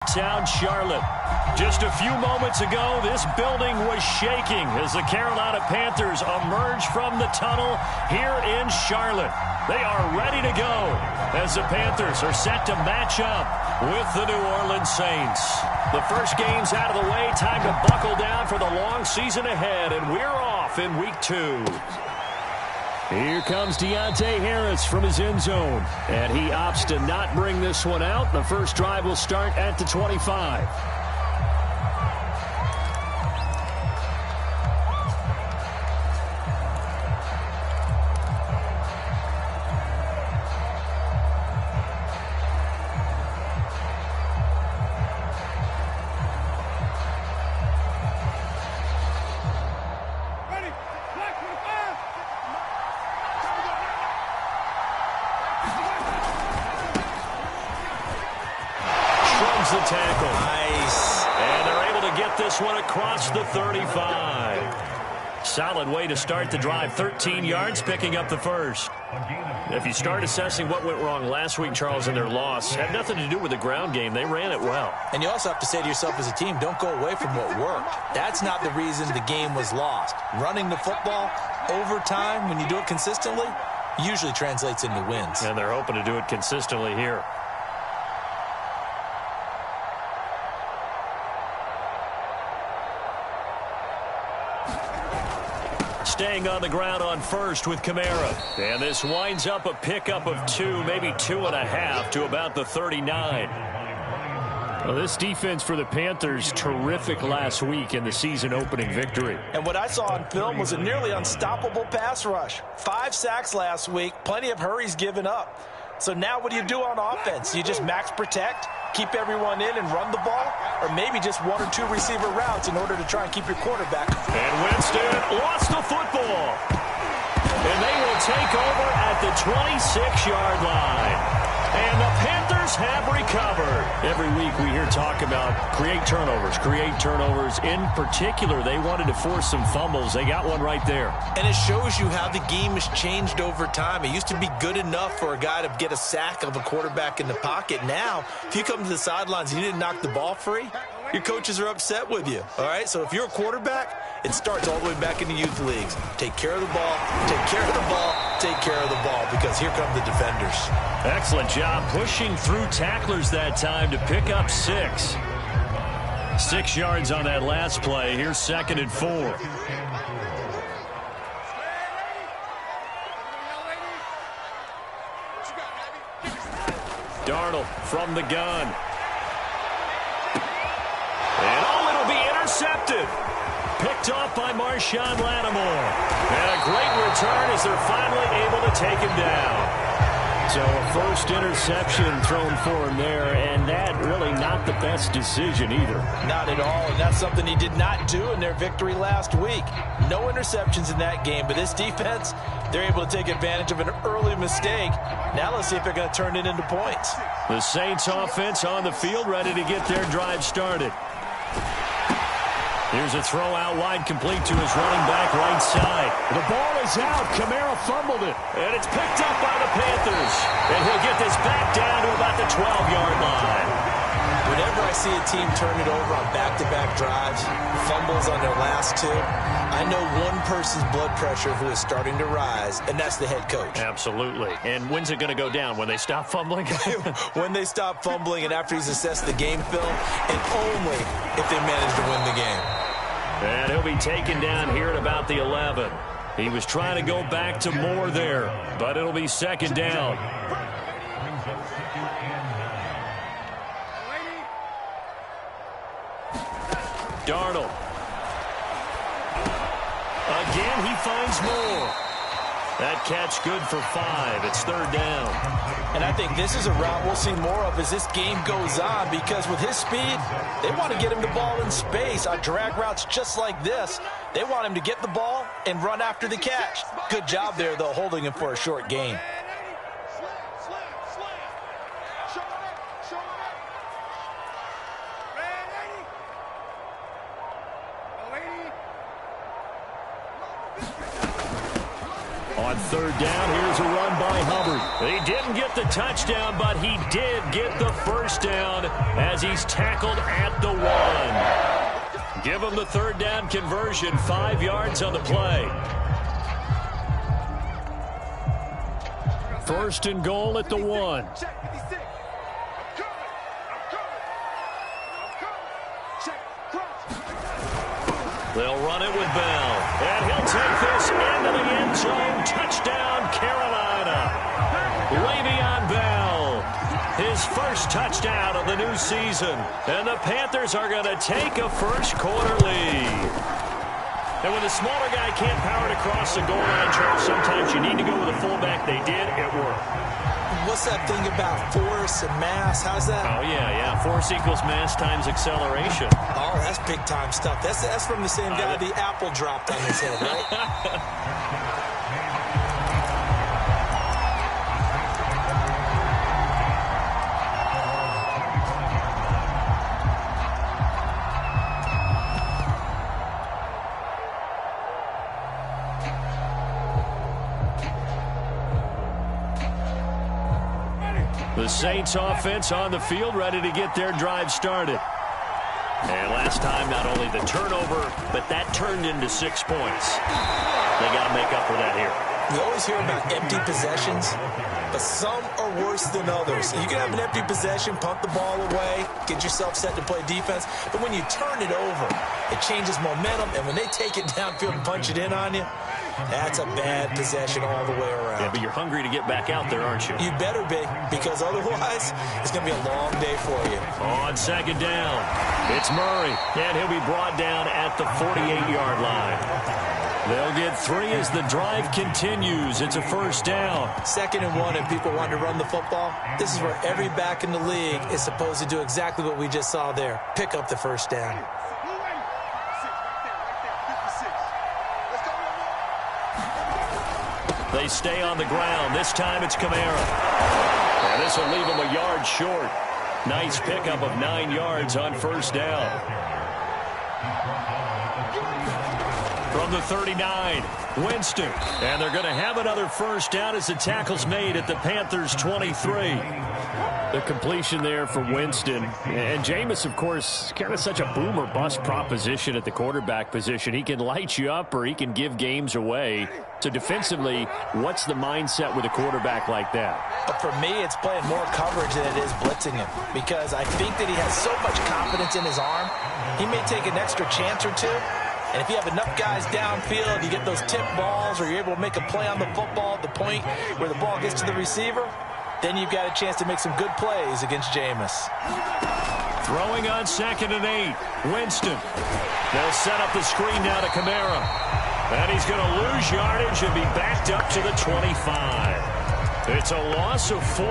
Town Charlotte. Just a few moments ago, this building was shaking as the Carolina Panthers emerge from the tunnel here in Charlotte. They are ready to go as the Panthers are set to match up with the New Orleans Saints. The first game's out of the way. Time to buckle down for the long season ahead, and we're off in week 2. Here comes Deontay Harris from his end zone, and he opts to not bring this one out. The first drive will start at the 25. The tackle. Nice. And they're able to get this one across the 35. Solid way to start the drive. 13 yards, picking up the first. If you start assessing what went wrong last week, Charles, in their loss, had nothing to do with the ground game. They ran it well. And you also have to say to yourself as a team, don't go away from what worked. That's not the reason the game was lost. Running the football over time, when you do it consistently, usually translates into wins. And they're hoping to do it consistently here. Staying on the ground on first with Kamara. And this winds up a pickup of 2, maybe 2.5 to about the 39. Well, this defense for the Panthers, terrific last week in the season-opening victory. And what I saw on film was a nearly unstoppable pass rush. 5 sacks last week, plenty of hurries given up. So now what do you do on offense? You just max protect, keep everyone in and run the ball, or maybe just 1 or 2 receiver routes in order to try and keep your quarterback. And Winston lost the football. And they will take over at the 26-yard line. And the Panthers have recovered. Every week we hear talk about create turnovers. In particular, they wanted to force some fumbles. They got one right there. And it shows you how the game has changed over time. It used to be good enough for a guy to get a sack of a quarterback in the pocket. Now, if you come to the sidelines and you didn't knock the ball free, your coaches are upset with you. All right, so if you're a quarterback, it starts all the way back in the youth leagues. Take care of the ball, take care of the ball, take care of the ball, because here come the defenders. Excellent job pushing through tacklers that time to pick up 6. 6 yards on that last play. Here's 2nd and 4. Darnold from the gun. And it'll be intercepted. Picked off by Marshawn Lattimore. And a great return as they're finally able to take him down. So a first interception thrown for him there, and that really not the best decision either. Not at all, and that's something he did not do in their victory last week. No interceptions in that game, but this defense, they're able to take advantage of an early mistake. Now let's see if they're going to turn it into points. The Saints offense on the field, ready to get their drive started. Here's a throw out wide, complete to his running back right side. The ball is out. Kamara fumbled it. And it's picked up by the Panthers. And he'll get this back down to about the 12-yard line. Whenever I see a team turn it over on back-to-back drives, fumbles on their last 2, I know one person's blood pressure who is starting to rise, and that's the head coach. Absolutely. And when's it going to go down? When they stop fumbling? When they stop fumbling and after he's assessed the game film, and only if they manage to win the game. And he'll be taken down here at about the 11. He was trying to go back to Moore there, but it'll be 2nd down. Darnold. Again, he finds Moore. That catch good for 5. It's 3rd down. And I think this is a route we'll see more of as this game goes on, because with his speed, they want to get him the ball in space on drag routes just like this. They want him to get the ball and run after the catch. Good job there, though, holding him for a short gain. On third down, here's a run by Hubbard. He didn't get the touchdown, but he did get the first down as he's tackled at the 1. Give him the third down conversion, 5 yards on the play. First and goal at the 1. They'll run it with Bell. And he'll take this into the end zone. Touchdown, Carolina. Le'Veon Bell, his first touchdown of the new season. And the Panthers are going to take a first-quarter lead. And when the smaller guy can't power it across the goal line, Charles, sometimes you need to go with a fullback. They did. It worked. What's that thing about force and mass? How's that? Oh, yeah. Force equals mass times acceleration. Oh, that's big-time stuff. That's from the same guy the apple dropped on his head, right? The Saints offense on the field, ready to get their drive started. And last time, not only the turnover, but that turned into 6 points. They got to make up for that here. You always hear about empty possessions, but some are worse than others. You can have an empty possession, punt the ball away, get yourself set to play defense, but when you turn it over, it changes momentum, and when they take it downfield and punch it in on you, that's a bad possession all the way around. Yeah, but you're hungry to get back out there, aren't you? You better be, because otherwise, it's going to be a long day for you. On second down, it's Murray, and he'll be brought down at the 48-yard line. They'll get 3 as the drive continues. It's a first down. 2nd and 1, and people want to run the football. This is where every back in the league is supposed to do exactly what we just saw there. Pick up the first down. They stay on the ground. This time it's Kamara. And this will leave him a yard short. Nice pickup of 9 yards on first down. From the 39, Winston. And they're going to have another first down as the tackle's made at the Panthers' 23. The completion there for Winston. And Jameis, of course, kind of such a boom or bust proposition at the quarterback position. He can light you up or he can give games away. So defensively, what's the mindset with a quarterback like that? But for me, it's playing more coverage than it is blitzing him, because I think that he has so much confidence in his arm. He may take an extra chance or two. And if you have enough guys downfield, you get those tip balls, or you're able to make a play on the football at the point where the ball gets to the receiver, then you've got a chance to make some good plays against Jameis. Throwing on 2nd and 8, Winston. They'll set up the screen now to Kamara. And he's going to lose yardage and be backed up to the 25. It's a loss of 4.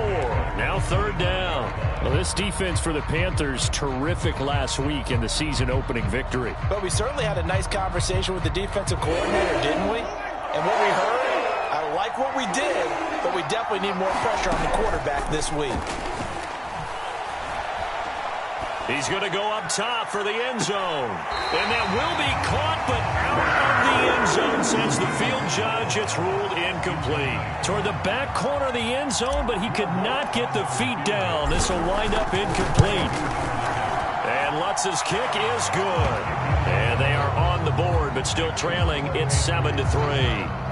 Now third down. Well, this defense for the Panthers, terrific last week in the season-opening victory. But we certainly had a nice conversation with the defensive coordinator, didn't we? And what we heard, I like what we did, but we definitely need more pressure on the quarterback this week. He's going to go up top for the end zone. And that will be caught, but out of the end zone, says the field judge. It's ruled incomplete. Toward the back corner of the end zone, but he could not get the feet down. This will wind up incomplete. And Lutz's kick is good. And they are on the board, but still trailing. It's 7-3.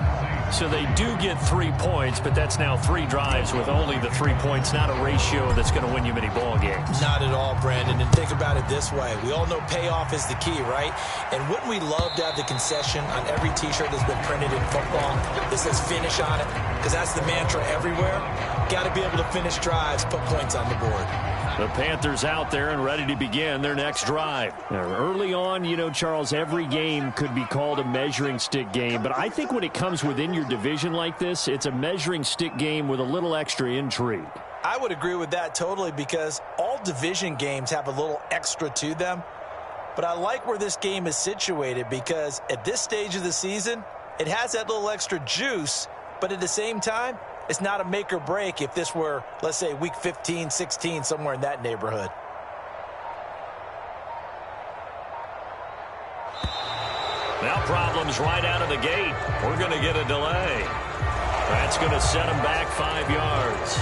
So they do get 3 points, but that's now 3 drives with only the 3 points. Not a ratio that's going to win you many ball games. Not at all, Brandon. And think about it this way. We all know payoff is the key, right? And wouldn't we love to have the concession on every T-shirt that's been printed in football? This says finish on it, because that's the mantra everywhere. Got to be able to finish drives, put points on the board. The Panthers out there and ready to begin their next drive. Early on, you know, Charles, every game could be called a measuring stick game. But I think when it comes within your division like this, it's a measuring stick game with a little extra intrigue. I would agree with that totally, because all division games have a little extra to them. But I like where this game is situated, because at this stage of the season, it has that little extra juice. But at the same time, it's not a make or break if this were, let's say, week 15, 16, somewhere in that neighborhood. Now problems right out of the gate. We're going to get a delay. That's going to set him back 5 yards.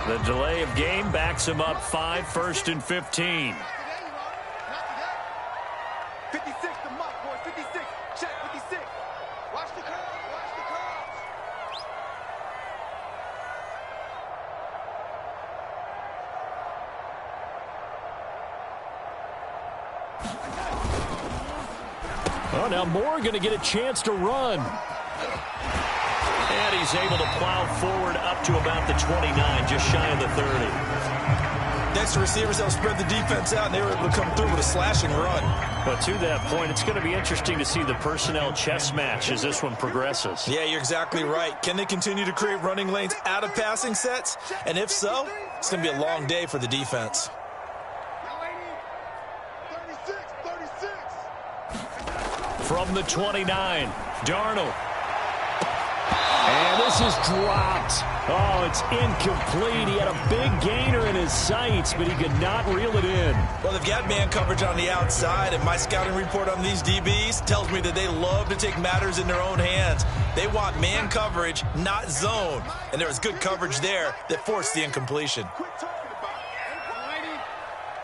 The delay of game backs him up 5, 1st and 15. 56, the mark, boy. 56. Check 56. Watch the curve. Watch the curve. Oh, now Moore going to get a chance to run. And he's able to plow forward up to about the 29, just shy of the 30. Next, the receivers help spread the defense out, and they were able to come through with a slashing run. But to that point, it's going to be interesting to see the personnel chess match as this one progresses. Yeah, you're exactly right. Can they continue to create running lanes out of passing sets? And if so, it's going to be a long day for the defense. 36, 36. From the 29, Darnold. And this is dropped. Oh, it's incomplete. He had a big gainer in his sights, but he could not reel it in. Well, they've got man coverage on the outside, and my scouting report on these DBs tells me that they love to take matters in their own hands. They want man coverage, not zone. And there was good coverage there that forced the incompletion. Quit talking about it.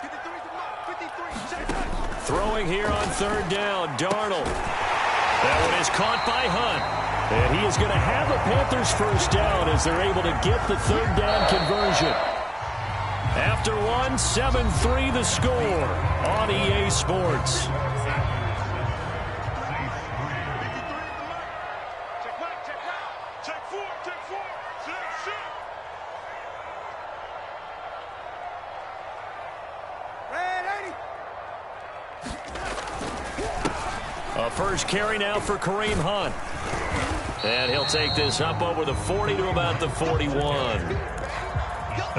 53 is the mark. 53. Check. Throwing here on 3rd down, Darnold. That one is caught by Hunt. And he is going to have a Panthers first down as they're able to get the 3rd down conversion. After one, 7-3 the score on EA Sports. Check right, check right. Check 4, check 4. Check. Red 80. A first carry now for Kareem Hunt. And he'll take this up over the 40 to about the 41.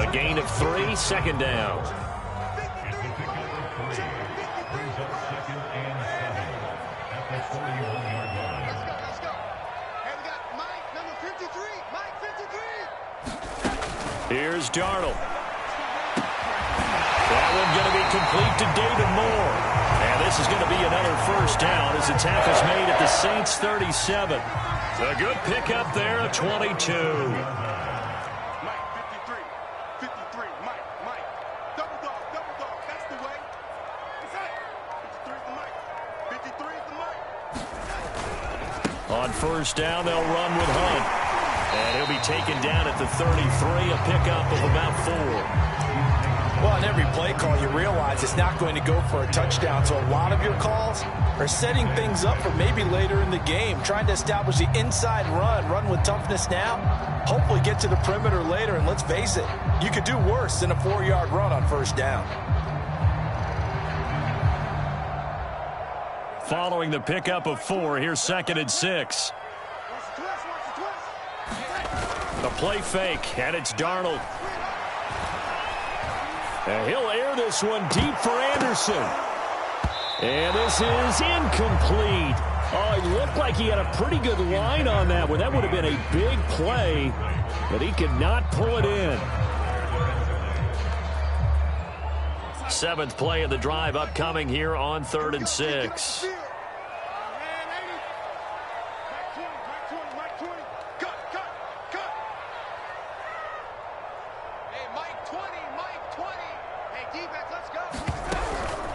A gain of 3, 2nd down. Let's go. And we got Mike, number 53. Mike, 53. Here's Darnold. That one going to be complete to David Moore. And this is going to be another first down as the tackle's made at the Saints 37. A good pickup there of 22. Mike, 53. 53. Mike. Double dog. That's the way. It's it. 53 is the Mike. 53 is the Mike. On first down, they'll run with Hunt. And he'll be taken down at the 33, a pickup of about 4. Well, on every play call, you realize it's not going to go for a touchdown. So a lot of your calls are setting things up for maybe later in the game, trying to establish the inside run with toughness now, hopefully get to the perimeter later. And let's face it, you could do worse than a 4-yard run on first down. Following the pickup of 4, here's 2nd and 6. A play fake, and it's Darnold. And he'll air this one deep for Anderson. And this is incomplete. Oh, it looked like he had a pretty good line on that one. That would have been a big play, but he could not pull it in. 7th play of the drive upcoming here on 3rd and 6.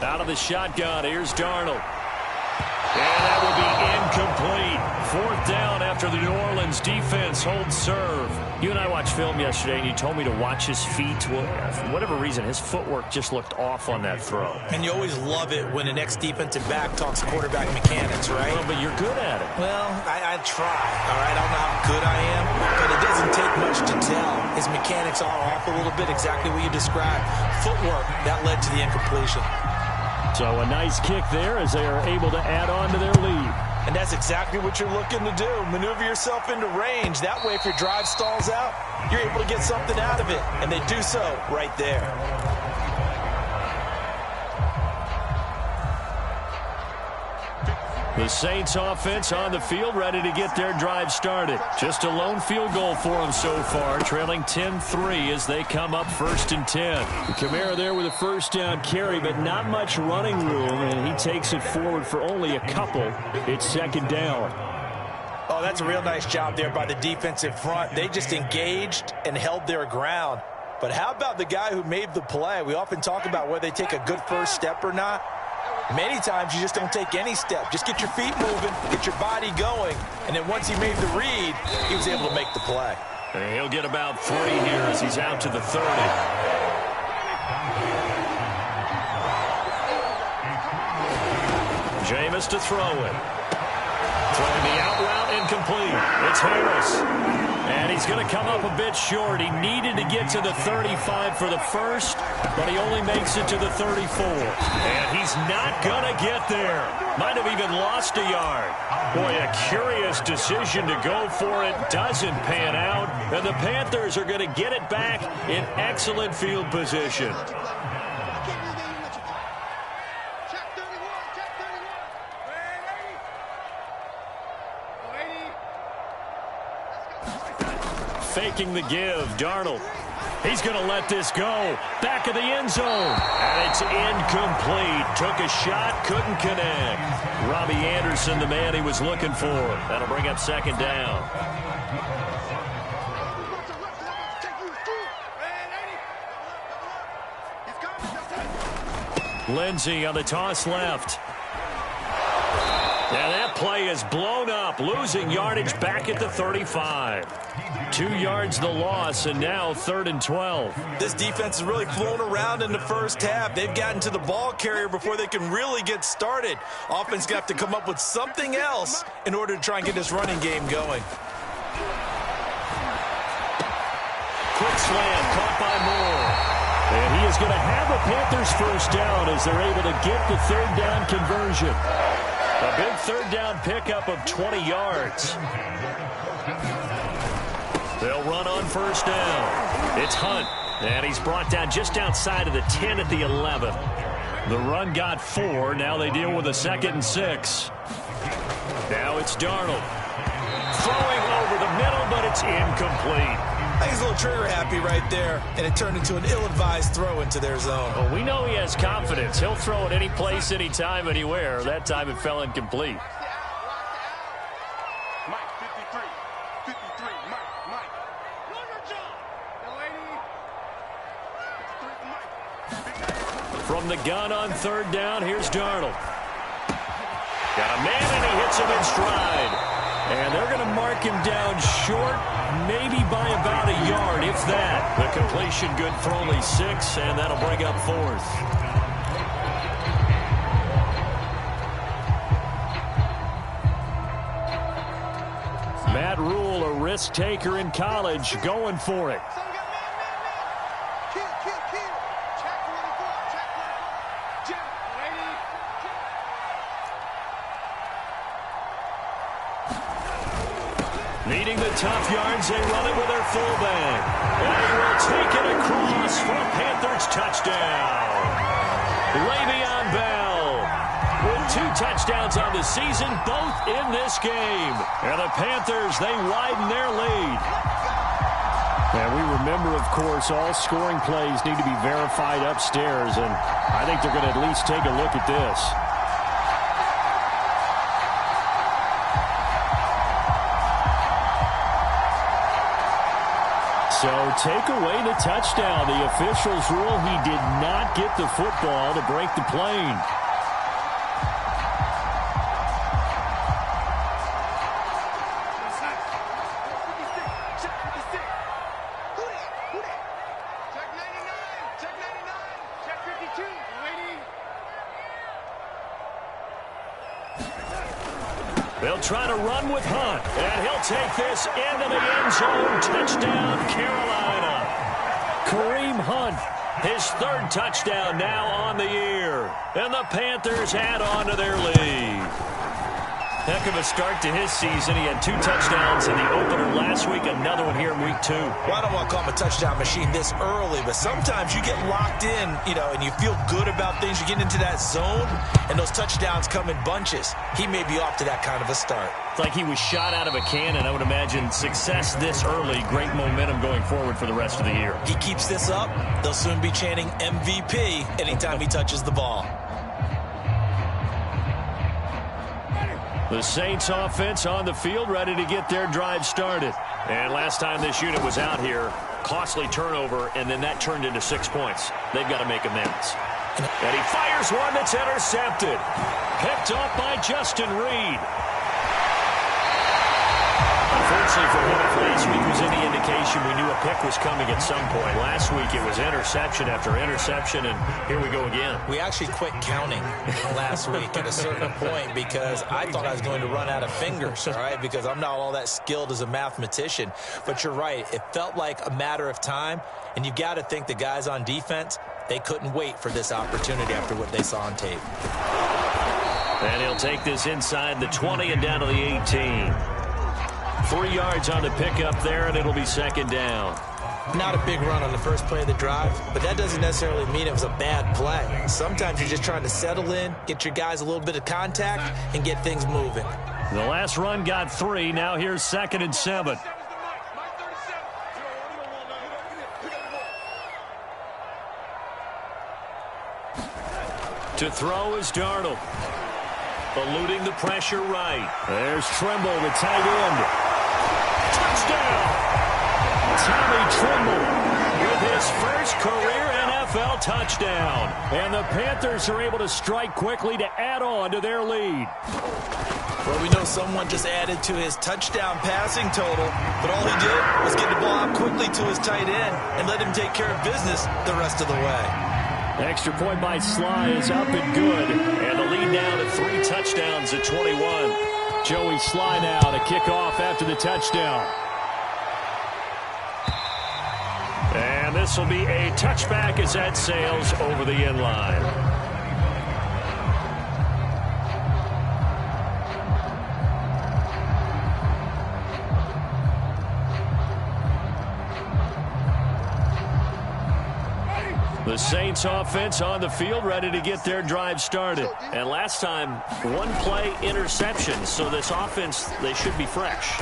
Out of the shotgun, here's Darnold. And that will be incomplete. 4th down after the New Orleans defense holds serve. You and I watched film yesterday, and you told me to watch his feet. Well, for whatever reason, his footwork just looked off on that throw. And you always love it when an ex-defensive back talks quarterback mechanics, right? Well, but you're good at it. Well, I try, all right? I don't know how good I am, but it doesn't take much to tell. His mechanics are off a little bit, exactly what you described. Footwork, that led to the incompletion. So a nice kick there as they are able to add on to their lead. And that's exactly what you're looking to do. Maneuver yourself into range. That way, if your drive stalls out, you're able to get something out of it. And they do so right there. The Saints offense on the field, ready to get their drive started. Just a lone field goal for them so far, trailing 10-3 as they come up 1st and 10. Kamara there with a first down carry, but not much running room, and he takes it forward for only a couple. It's 2nd down. Oh, that's a real nice job there by the defensive front. They just engaged and held their ground. But how about the guy who made the play? We often talk about whether they take a good first step or not. Many times you just don't take any step. Just get your feet moving, get your body going, and then once he made the read, he was able to make the play. And he'll get about 3 here as he's out to the 30. Jameis to throw it. Throwing the out route incomplete. It's Harris. And he's going to come up a bit short. He needed to get to the 35 for the first, but he only makes it to the 34. And he's not going to get there. Might have even lost a yard. Boy, a curious decision to go for it. Doesn't pan out. And the Panthers are going to get it back in excellent field position. Faking the give, Darnold. He's going to let this go. Back of the end zone. And it's incomplete. Took a shot, couldn't connect. Robbie Anderson, the man he was looking for. That'll bring up 2nd down. Lindsey on the toss left. And that play is blown up, losing yardage back at the 35. 2 yards the loss, and now 3rd and 12. This defense has really flown around in the first half. They've gotten to the ball carrier before they can really get started. Offense got to come up with something else in order to try and get this running game going. Quick slam, caught by Moore. And he is going to have the Panthers first down as they're able to get the 3rd down conversion. A big 3rd down pickup of 20 yards. They'll run on first down. It's Hunt, and he's brought down just outside of the 10 at the 11. The run got 4. Now they deal with a 2nd and 6. Now it's Darnold. Throwing over the middle, but it's incomplete. I think he's a little trigger happy right there, and it turned into an ill-advised throw into their zone. Well, we know he has confidence. He'll throw it any place, anytime, anywhere. That time it fell incomplete. Mike, 53. 53, Mike. From the gun on 3rd down, here's Darnold. Got a man, and he hits him in stride. And they're going to mark him down short, maybe by about a yard, if that. The completion good for only 6, and that'll bring up 4th. Matt Rule, a risk taker in college, going for it. Needing the tough yards, they run it with their fullback. And he will take it across for a Panthers touchdown. Le'Veon Bell with 2 touchdowns on the season, both in this game. And the Panthers, they widen their lead. And we remember, of course, all scoring plays need to be verified upstairs. And I think they're going to at least take a look at this. So take away the touchdown. The officials rule he did not get the football to break the plane. They'll try to run with Hunt, and he'll take this into the end zone. Touchdown, Carolina. Kareem Hunt, his 3rd touchdown now on the year. And the Panthers add on to their lead. Heck of a start to his season. He had 2 touchdowns in the opener last week, another one here in week 2. Well, I don't want to call him a touchdown machine this early, but sometimes you get locked in, and you feel good about things. You get into that zone, and those touchdowns come in bunches. He may be off to that kind of a start. It's like he was shot out of a cannon. I would imagine success this early, great momentum going forward for the rest of the year. He keeps this up, they'll soon be chanting MVP anytime he touches the ball. The Saints offense on the field, ready to get their drive started. And last time this unit was out here, costly turnover, and then that turned into 6 points. They've got to make amends. And he fires one that's intercepted. Picked off by Justin Reed. Unfortunately for him, if last week was any indication, we knew a pick was coming at some point. Last week it was interception after interception, and here we go again. We actually quit counting last week at a certain point because I thought I was going to run out of fingers, all right, because I'm not all that skilled as a mathematician. But you're right. It felt like a matter of time, and you got to think the guys on defense, they couldn't wait for this opportunity after what they saw on tape. And he'll take this inside the 20 and down to the 18. 3 yards on the pickup there, and it'll be second down. Not a big run on the first play of the drive, but that doesn't necessarily mean it was a bad play. Sometimes you're just trying to settle in, get your guys a little bit of contact, and get things moving. The last run got 3. Now here's 2nd and 7. To throw is Darnold. Eluding the pressure right. There's Trimble, the tight end. Touchdown! Tommy Trimble with his first career NFL touchdown. And the Panthers are able to strike quickly to add on to their lead. Well, we know someone just added to his touchdown passing total, but all he did was get the ball out quickly to his tight end and let him take care of business the rest of the way. Extra point by Sly is up and good. And the lead now to 3 touchdowns at 21. Joey Sly now to kick off after the touchdown. And this will be a touchback as that sails over the end line. The Saints offense on the field, ready to get their drive started. And last time, 1 play interception. So this offense, they should be fresh.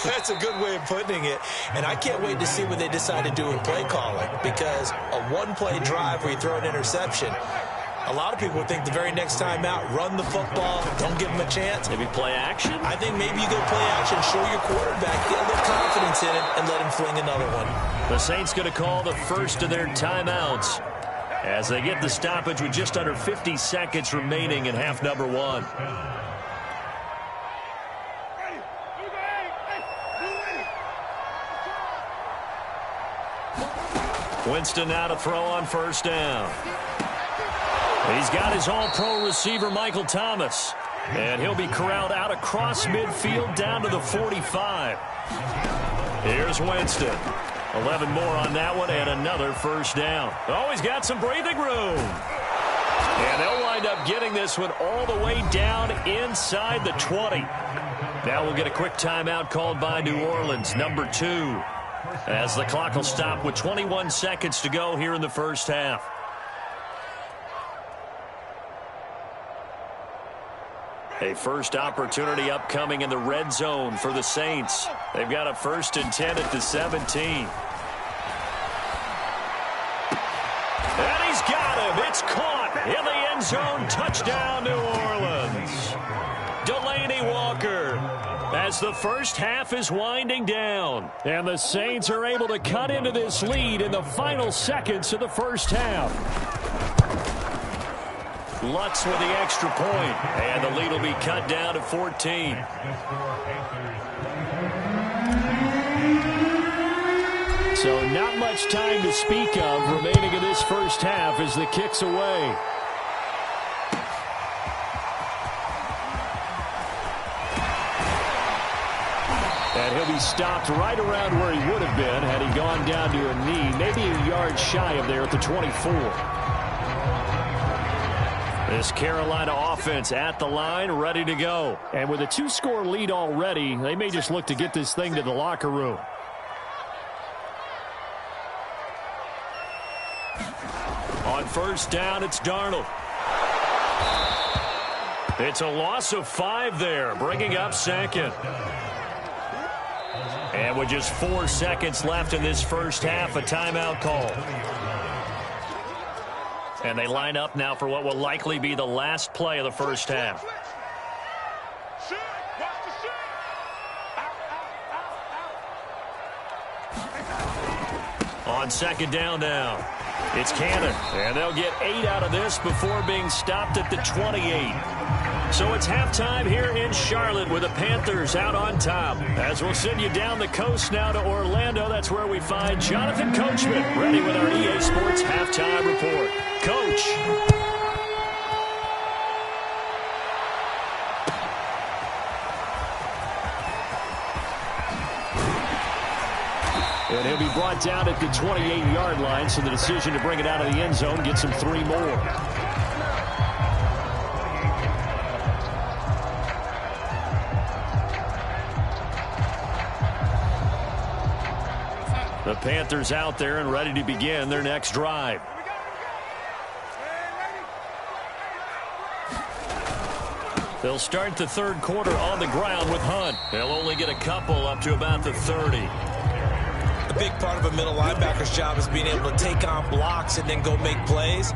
That's a good way of putting it. And I can't wait to see what they decide to do in play calling. Because a 1-play drive where you throw an interception, a lot of people would think the very next time out, run the football, don't give them a chance. Maybe play action? I think maybe you go play action, show your quarterback, get a little confidence in it, and let him fling another one. The Saints going to call the first of their timeouts as they get the stoppage with just under 50 seconds remaining in half number 1. Winston now to throw on first down. He's got his all-pro receiver, Michael Thomas. And he'll be corralled out across midfield down to the 45. Here's Winston. 11 more on that one and another first down. Oh, he's got some breathing room. And they'll wind up getting this one all the way down inside the 20. Now we'll get a quick timeout called by New Orleans, number 2. As the clock will stop with 21 seconds to go here in the first half. A first opportunity upcoming in the red zone for the Saints. They've got a 1st and 10 at the 17. And he's got him. It's caught in the end zone. Touchdown, New Orleans. Delaney Walker as the first half is winding down. And the Saints are able to cut into this lead in the final seconds of the first half. Lutz with the extra point, and the lead will be cut down to 14. So not much time to speak of remaining in this first half as the kick's away. And he'll be stopped right around where he would have been had he gone down to a knee, maybe a yard shy of there at the 24. This Carolina offense at the line, ready to go. And with a 2-score lead already, they may just look to get this thing to the locker room. On first down, it's Darnold. It's a loss of 5 there, bringing up second. And with just 4 seconds left in this first half, a timeout call. And they line up now for what will likely be the last play of the first half. On second down now, it's Cannon. And they'll get 8 out of this before being stopped at the 28. So it's halftime here in Charlotte with the Panthers out on top. As we'll send you down the coast now to Orlando, that's where we find Jonathan Coachman ready with our EA Sports Halftime Report. Coach. And he'll be brought down at the 28-yard line, so the decision to bring it out of the end zone gets him 3 more. The Panthers out there and ready to begin their next drive. They'll start the third quarter on the ground with Hunt. They'll only get a couple up to about the 30. A big part of a middle linebacker's job is being able to take on blocks and then go make plays.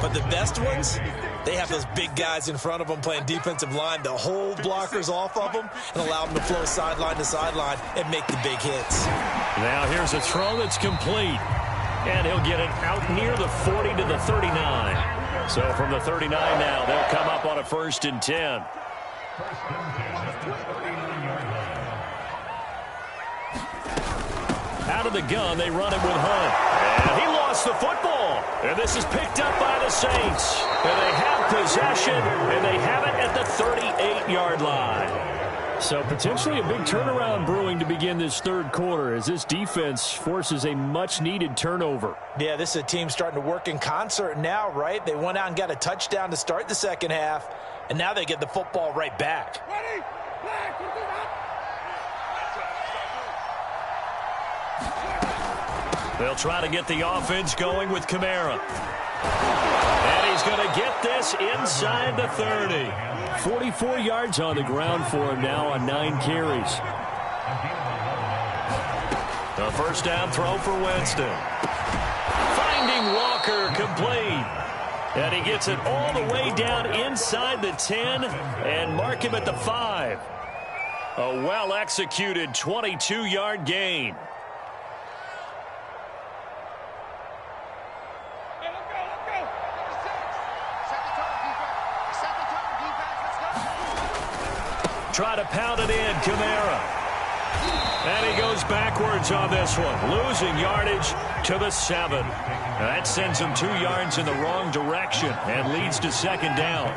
But the best ones, they have those big guys in front of them playing defensive line to hold blockers off of them and allow them to flow sideline to sideline and make the big hits. Now here's a throw that's complete. And he'll get it out near the 40 to the 39. So from the 39 now, they'll come up on a 1st and 10. Out of the gun, they run it with Hunt. And he lost the football. And this is picked up by the Saints. And they have possession, and they have it at the 38-yard line. So potentially a big turnaround brewing to begin this third quarter as this defense forces a much-needed turnover. Yeah, this is a team starting to work in concert now, right? They went out and got a touchdown to start the second half, and now they get the football right back. They'll try to get the offense going with Kamara. And he's going to get this inside the 30. 44 yards on the ground for him now on 9 carries. A first down throw for Winston. Finding Walker complete. And he gets it all the way down inside the 10 and mark him at the 5. A well-executed 22-yard gain. Try to pound it in, Kamara. And he goes backwards on this one, losing yardage to the 7. That sends him 2 yards in the wrong direction and leads to second down.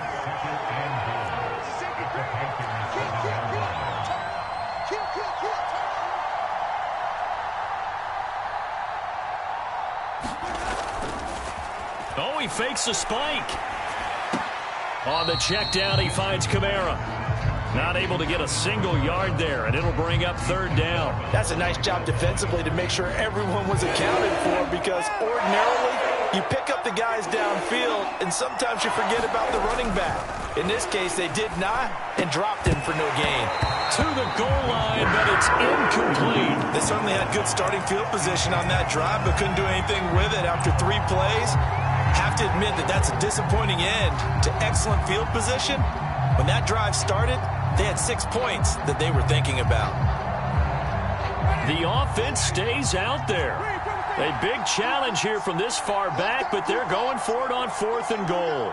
Oh, he fakes a spike. On the check down, he finds Kamara. Not able to get a single yard there, and it'll bring up third down. That's a nice job defensively to make sure everyone was accounted for, because ordinarily you pick up the guys downfield, and sometimes you forget about the running back. In this case, they did not and dropped him for no gain. To the goal line, but it's incomplete. They certainly had good starting field position on that drive, but couldn't do anything with it after 3 plays. Have to admit that that's a disappointing end to excellent field position. When that drive started, they had 6 points that they were thinking about. The offense stays out there. A big challenge here from this far back, but they're going for it on 4th and goal.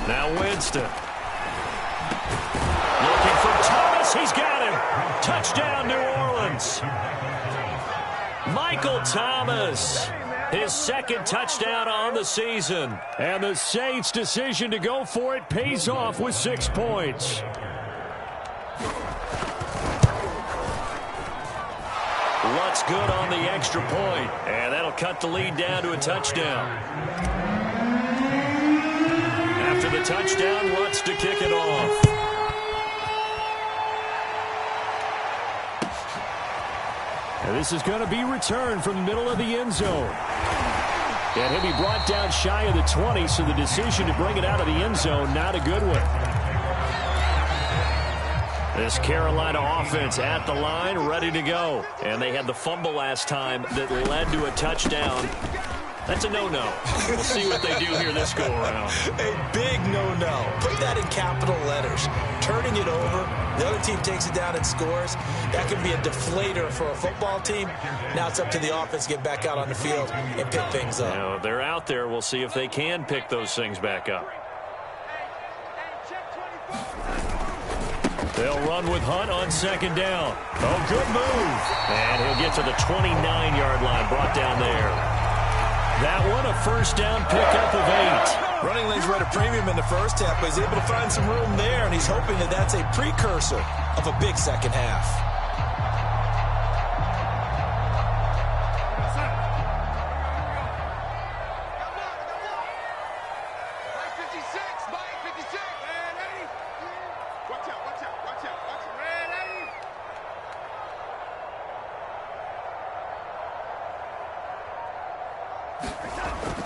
Now Winston. Looking for Thomas. He's got him. Touchdown, New Orleans. Michael Thomas. His second touchdown on the season. And the Saints' decision to go for it pays off with 6 points. Let's good on the extra point, and that'll cut the lead down to a touchdown. After the touchdown, Lutz to kick it off. And this is going to be returned from the middle of the end zone. And he'll be brought down shy of the 20, so the decision to bring it out of the end zone, not a good one. This Carolina offense at the line, ready to go. And they had the fumble last time that led to a touchdown. That's a no-no. We'll see what they do here this go-around. A big no-no. Put that in capital letters. Turning it over, the other team takes it down and scores. That can be a deflator for a football team. Now it's up to the offense to get back out on the field and pick things up. Now, they're out there. We'll see if they can pick those things back up. They'll run with Hunt on second down. Oh, good move. And he'll get to the 29-yard line, brought down there. That one, a first down pickup of 8. Running lanes were at a premium in the first half, but he's able to find some room there, and he's hoping that that's a precursor of a big second half.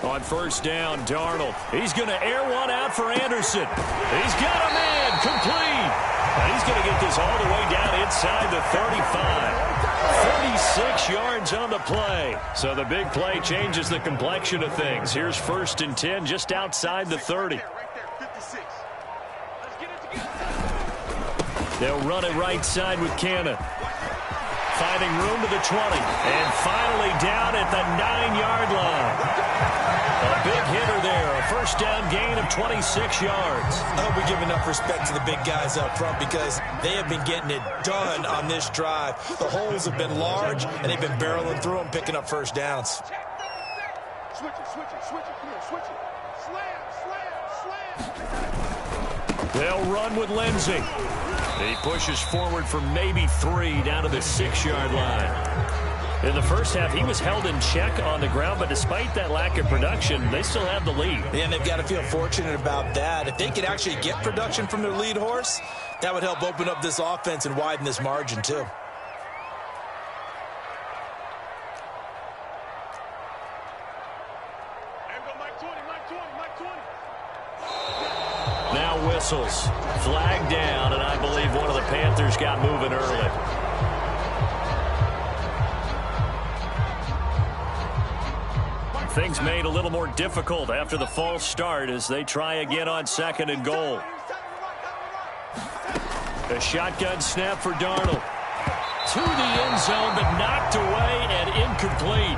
On first down, Darnold. He's going to air one out for Anderson. He's got a man complete. And he's going to get this all the way down inside the 35. 36 yards on the play. So the big play changes the complexion of things. Here's first and 10 just outside the 30. They'll run it right side with Cannon. Finding room to the 20. And finally down at the 9-yard line. A big hitter there. A first down gain of 26 yards. I hope we give enough respect to the big guys up front because they have been getting it done on this drive. The holes have been large, and they've been barreling through them, picking up first downs. Switch it. Come here, switch it. Slam. They'll run with Lindsey. He pushes forward for maybe 3 down to the 6-yard line. In the first half, he was held in check on the ground, but despite that lack of production, they still have the lead. And they've got to feel fortunate about that. If they could actually get production from their lead horse, that would help open up this offense and widen this margin, too. Now whistles. Flag down, and I believe one of the Panthers got moving early. Things made a little more difficult after the false start as they try again on second and goal. A shotgun snap for Darnold. To the end zone, but knocked away and incomplete.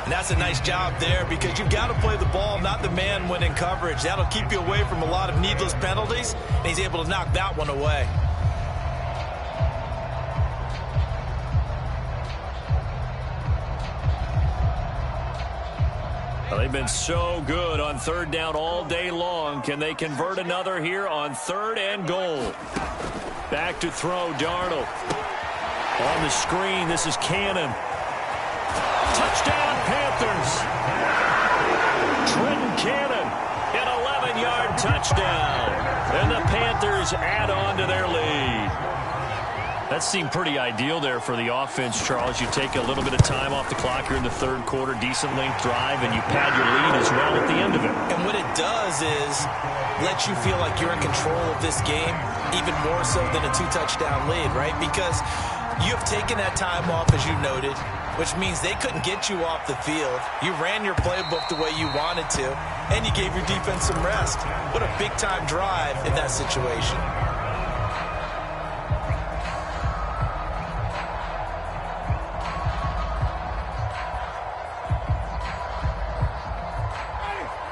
And that's a nice job there because you've got to play the ball, not the man when in coverage. That'll keep you away from a lot of needless penalties, and he's able to knock that one away. Well, they've been so good on third down all day long. Can they convert another here on third and goal? Back to throw, Darnold. On the screen, this is Cannon. Touchdown, Panthers. Trenton Cannon, an 11-yard touchdown. And the Panthers add on to their lead. That seemed pretty ideal there for the offense, Charles. You take a little bit of time off the clock here in the third quarter, decent length drive, and you pad your lead as well at the end of it. And what it does is let you feel like you're in control of this game, even more so than a 2-touchdown lead, right? Because you have taken that time off, as you noted, which means they couldn't get you off the field. You ran your playbook the way you wanted to, and you gave your defense some rest. What a big-time drive in that situation.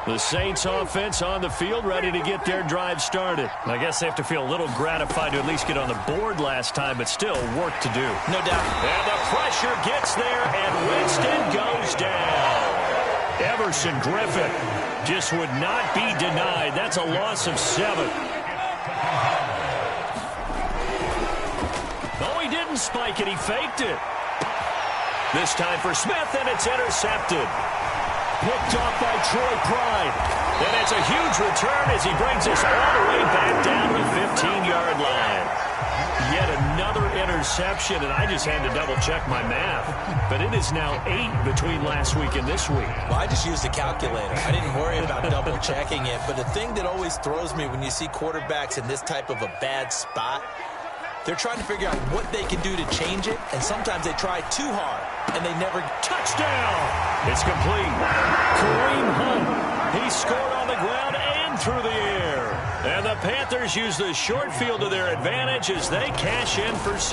The Saints offense on the field, ready to get their drive started. I guess they have to feel a little gratified to at least get on the board last time, but still work to do. No doubt. And the pressure gets there, and Winston goes down. Everson Griffin just would not be denied. That's a loss of 7. No, he didn't spike it. He faked it. This time for Smith, and it's intercepted. Picked off by Troy Pride. And it's a huge return as he brings us all the way back down to the 15-yard line. Yet another interception, and I just had to double-check my math. But it is now 8 between last week and this week. Well, I just used a calculator. I didn't worry about double-checking it. But the thing that always throws me when you see quarterbacks in this type of a bad spot, they're trying to figure out what they can do to change it, and sometimes they try too hard, and they never... Touchdown! It's complete. Kareem Hunt. He scored on the ground and through the air. And the Panthers use the short field to their advantage as they cash in for 6.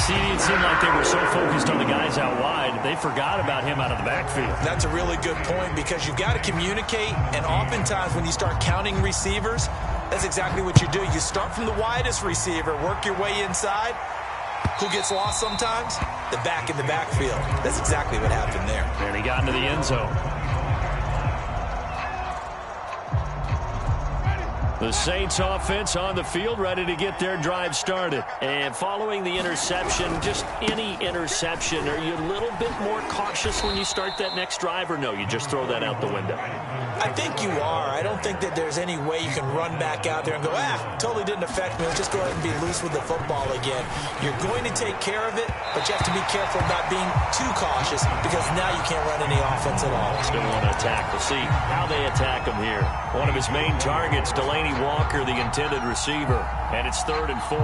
See, it seemed like they were so focused on the guys out wide, they forgot about him out of the backfield. That's a really good point because you've got to communicate, and oftentimes when you start counting receivers, that's exactly what you do. You start from the widest receiver, work your way inside. Who gets lost sometimes? The back in the backfield. That's exactly what happened there. And he got into the end zone. The Saints offense on the field, ready to get their drive started. And following the interception, just any interception, are you a little bit more cautious when you start that next drive, or no, you just throw that out the window? I think you are. I don't think that there's any way you can run back out there and go, totally didn't affect me. Let's just go ahead and be loose with the football again. You're going to take care of it, but you have to be careful not being too cautious because now you can't run any offense at all. Still want to attack. We'll see how they attack him here. One of his main targets, Delaney Walker, the intended receiver, and it's 3rd and 4.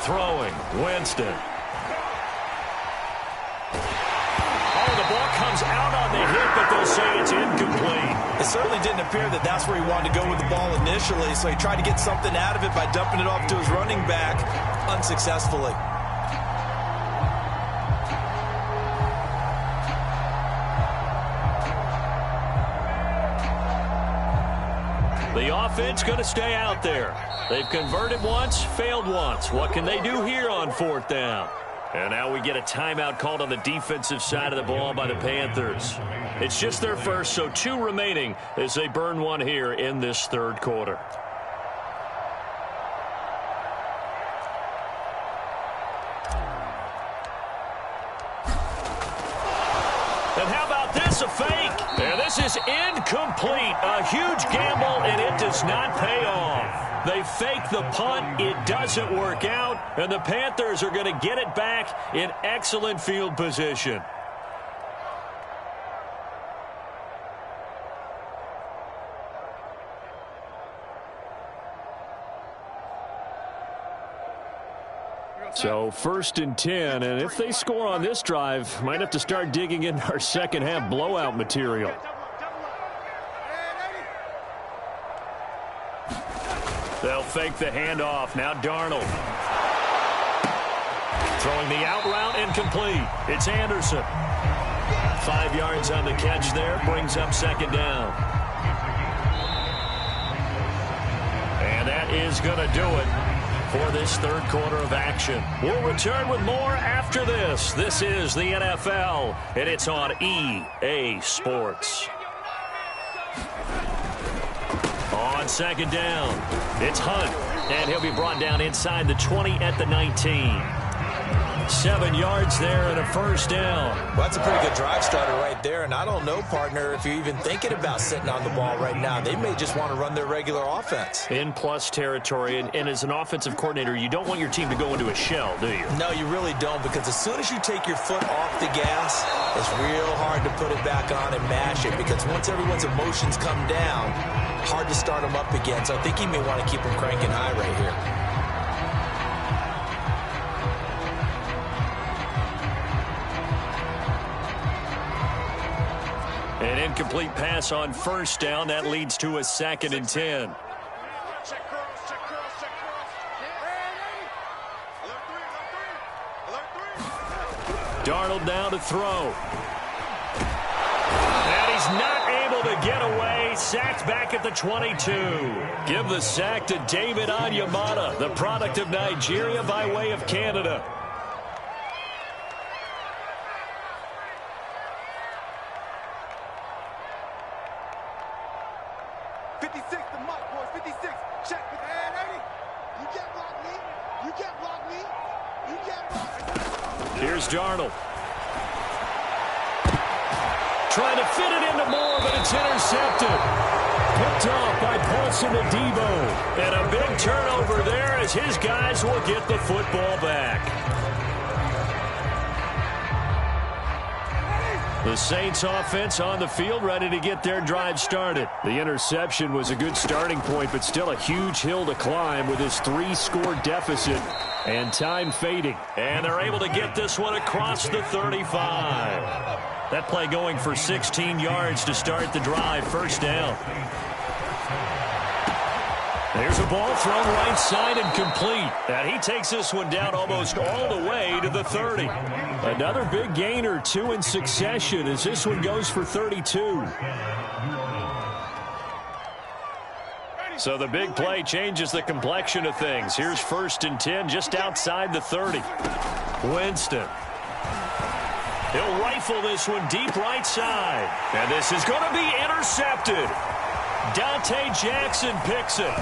Throwing, Winston. Oh, the ball comes out on the hit, but they'll say it's incomplete. It certainly didn't appear that that's where he wanted to go with the ball initially, so he tried to get something out of it by dumping it off to his running back unsuccessfully. The offense going to stay out there. They've converted once, failed once. What can they do here on 4th down? And now we get a timeout called on the defensive side of the ball by the Panthers. It's just their first, so 2 remaining as they burn one here in this 3rd quarter. And how about this, a fake? And this is incomplete. A huge gamble, and it does not pay off. They fake the punt. It doesn't work out, and the Panthers are going to get it back in excellent field position. So 1st and 10, and if they score on this drive, might have to start digging in our second half blowout material. They'll fake the handoff. Now Darnold. Throwing the out route, incomplete. It's Anderson. 5 yards on the catch there, brings up 2nd down. And that is going to do it for this 3rd quarter of action. We'll return with more after this. This is the NFL, and it's on EA Sports. On 2nd down, it's Hunt, and he'll be brought down inside the 20 at the 19. 7 yards there and a 1st down. Well, that's a pretty good drive starter right there, and I don't know, partner, if you're even thinking about sitting on the ball right now. They may just want to run their regular offense. In plus territory, and as an offensive coordinator, you don't want your team to go into a shell, do you? No, you really don't, because as soon as you take your foot off the gas, it's real hard to put it back on and mash it, because once everyone's emotions come down, hard to start them up again. So I think you may want to keep them cranking high right here. An incomplete pass on 1st down. That leads to a 2nd and 10. Darnold down to throw. And he's not able to get away. Sacked back at the 22. Give the sack to David Onyemata, the product of Nigeria by way of Canada. 56 the mic, boys. 56. Check. Hey, ready? You can't block me. You can't block me. You can't block me. Here's Darnold. Trying to fit it into Moore, but it's intercepted. Picked off by Paulson Adebo. And a big turnover there as his guys will get the football back. The Saints offense on the field, ready to get their drive started. The interception was a good starting point, but still a huge hill to climb with his 3-score deficit and time fading. And they're able to get this one across the 35. That play going for 16 yards to start the drive. First down. There's a ball thrown right side and complete. And he takes this one down almost all the way to the 30. Another big gain or two in succession as this one goes for 32. So the big play changes the complexion of things. Here's 1st and 10 just outside the 30. Winston. He'll rifle this one deep right side. And this is going to be intercepted. Dante Jackson picks it.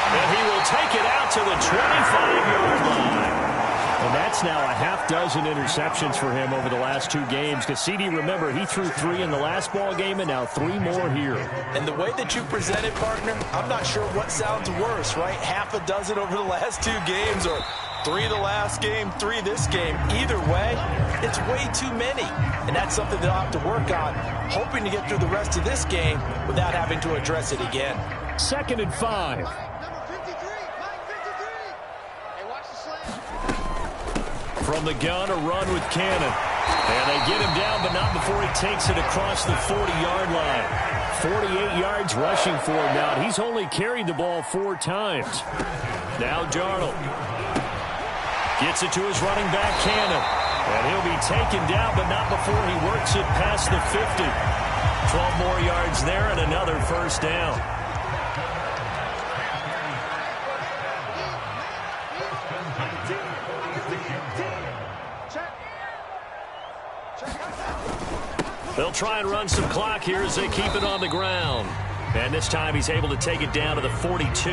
And he will take it out to the 25-yard line. And that's now a half dozen interceptions for him over the last 2 games. Because CD, remember, he threw 3 in the last ball game and now 3 more here. And the way that you present it, partner, I'm not sure what sounds worse, right? Half a dozen over the last 2 games or 3 the last game, 3 this game. Either way, it's way too many. And that's something they'll have to work on, hoping to get through the rest of this game without having to address it again. 2nd and 5. Number 53. Mike 53. Hey, watch the slam. From the gun, a run with Cannon. And they get him down, but not before he takes it across the 40-yard line. 48 yards rushing for him now. He's only carried the ball 4 times. Now Darnold. Gets it to his running back, Cannon. And he'll be taken down, but not before he works it past the 50. 12 more yards there and another first down. They'll try and run some clock here as they keep it on the ground. And this time he's able to take it down to the 42.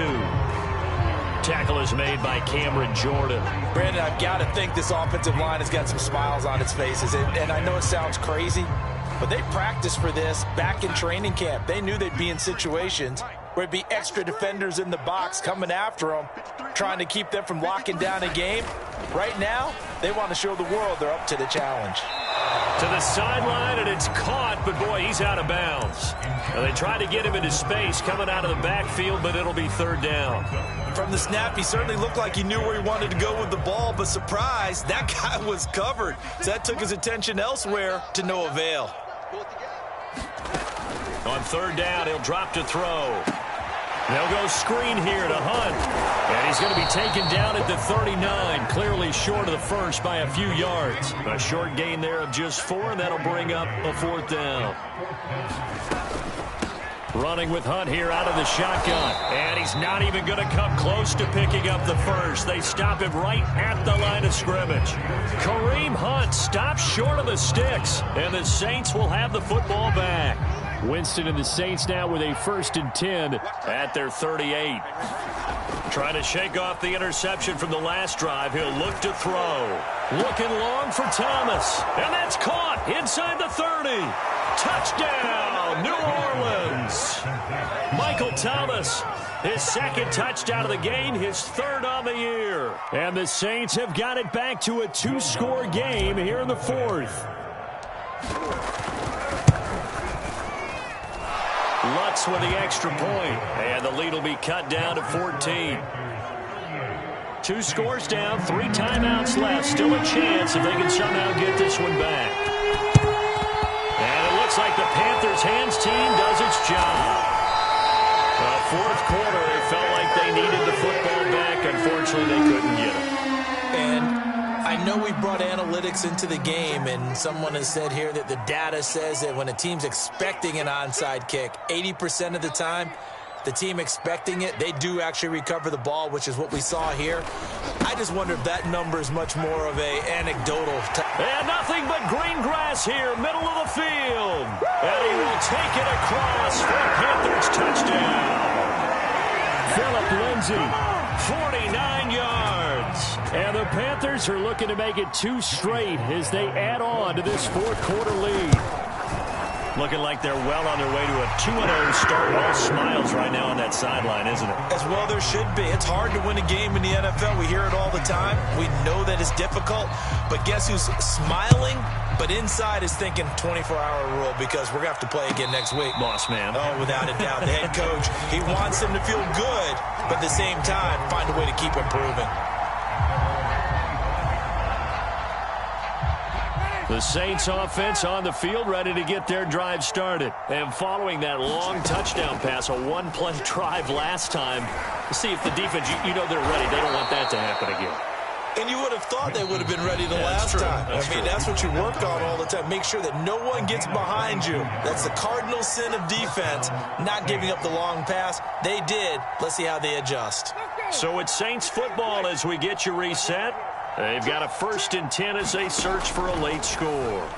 Tackle is made by Cameron Jordan. Brandon, I've got to think this offensive line has got some smiles on its faces. And I know it sounds crazy, but they practiced for this back in training camp. They knew they'd be in situations where it'd be extra defenders in the box coming after them, trying to keep them from locking down a game. Right now, they want to show the world they're up to the challenge. To the sideline, and it's caught, but boy, he's out of bounds. Now they try to get him into space coming out of the backfield, but it'll be 3rd down. From the snap, he certainly looked like he knew where he wanted to go with the ball, but surprise, that guy was covered. So that took his attention elsewhere to no avail. On 3rd down, he'll drop to throw. They'll go screen here to Hunt. And he's going to be taken down at the 39, clearly short of the first by a few yards. A short gain there of just 4, and that'll bring up a 4th down. Running with Hunt here out of the shotgun. And he's not even going to come close to picking up the first. They stop him right at the line of scrimmage. Kareem Hunt stops short of the sticks. And the Saints will have the football back. Winston and the Saints now with a 1st and 10 at their 38. Trying to shake off the interception from the last drive. He'll look to throw. Looking long for Thomas. And that's caught inside the 30. Touchdown, New Orleans. Michael Thomas, his 2nd touchdown of the game, his 3rd on the year. And the Saints have got it back to a 2-score game here in the 4th. Lutz with the extra point, and the lead will be cut down to 14. 2 scores down, 3 timeouts left. Still a chance if they can somehow get this one back. And it looks like the Panthers' hands team does its job. 4th quarter, it felt like they needed the football back. Unfortunately, they couldn't get it. And I know we brought analytics into the game, and someone has said here that the data says that when a team's expecting an onside kick, 80% of the time, the team expecting it, they do actually recover the ball, which is what we saw here. I just wonder if that number is much more of a anecdotal. And nothing but green grass here, middle of the field. And he will take it across for a Panthers touchdown. Phillip Lindsay, 49 yards. And the Panthers are looking to make it 2 straight as they add on to this fourth quarter lead. Looking like they're well on their way to a 2-0 start. All smiles right now on that sideline, isn't it? As well there should be. It's hard to win a game in the NFL. We hear it all the time. We know that it's difficult. But guess who's smiling? But inside is thinking 24-hour rule because we're going to have to play again next week. Boss man. Oh, without a doubt. The head coach, he wants them to feel good, but at the same time, find a way to keep improving. The Saints offense on the field, ready to get their drive started. And following that long touchdown pass, a one-play drive last time, to see if the defense, you know they're ready. They don't want that to happen again. And you would have thought they would have been ready the last time. That's what you work on all the time. Make sure that no one gets behind you. That's the cardinal sin of defense, not giving up the long pass. They did. Let's see how they adjust. So it's Saints football as we get you reset. They've got a 1st and 10 as they search for a late score.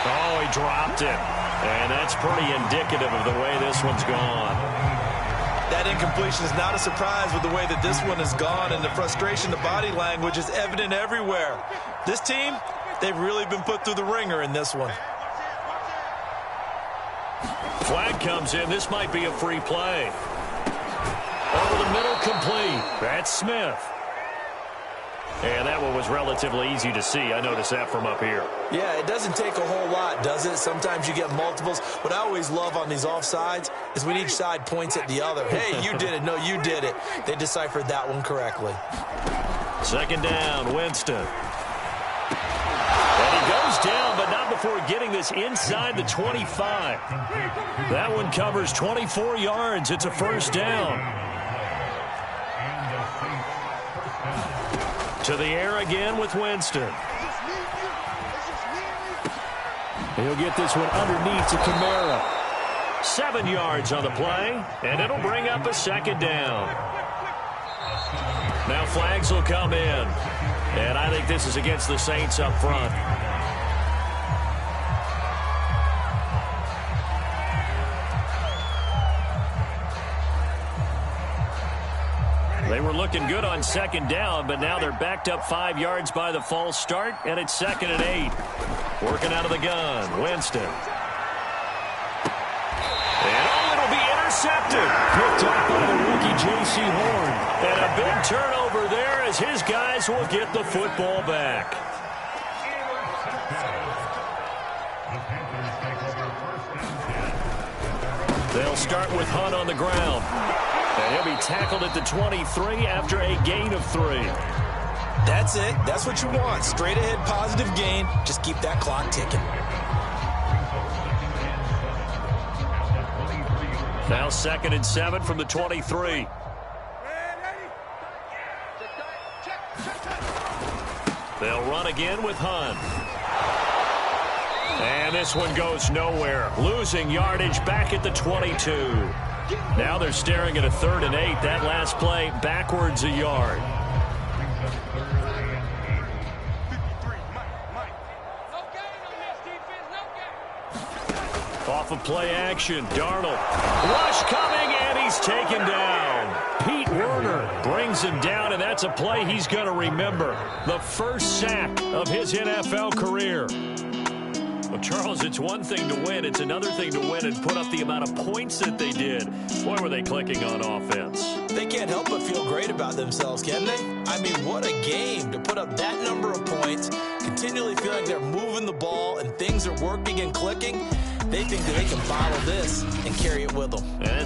Oh, he dropped it. And that's pretty indicative of the way this one's gone. That incompletion is not a surprise with the way that this one has gone, and the frustration, the body language is evident everywhere. This team, they've really been put through the ringer in this one. Flag comes in. This might be a free play. Over the middle, complete. That's Smith. And that one was relatively easy to see. I noticed that from up here. Yeah, it doesn't take a whole lot, does it? Sometimes you get multiples. What I always love on these offsides is when each side points at the other. Hey, you did it. No, you did it. They deciphered that one correctly. 2nd down, Winston. And he goes down, but not before getting this inside the 25. That one covers 24 yards. It's a 1st down. To the air again with Winston. He'll get this one underneath to Kamara. 7 yards on the play, and it'll bring up a 2nd down. Now flags will come in, and I think this is against the Saints up front. They were looking good on 2nd down, but now they're backed up 5 yards by the false start, and it's 2nd and 8. Working out of the gun, Winston. And it'll be intercepted. Picked up by the rookie J.C. Horn. And a big turnover there as his guys will get the football back. They'll start with Hunt on the ground. And he'll be tackled at the 23 after a gain of 3. That's it. That's what you want. Straight ahead positive gain. Just keep that clock ticking. Now 2nd and 7 from the 23. They'll run again with Hunt. And this one goes nowhere. Losing yardage back at the 22. Now they're staring at a 3rd and 8. That last play backwards a yard. Off of play action, Darnold. Rush coming, and he's taken down. Pete Werner brings him down, and that's a play he's going to remember. The first sack of his NFL career. Well, Charles, it's one thing to win. It's another thing to win and put up the amount of points that they did. Boy, were they clicking on offense. They can't help but feel great about themselves, can they? I mean, what a game to put up that number of points, continually feel like they're moving the ball and things are working and clicking. They think that they can bottle this and carry it with them. And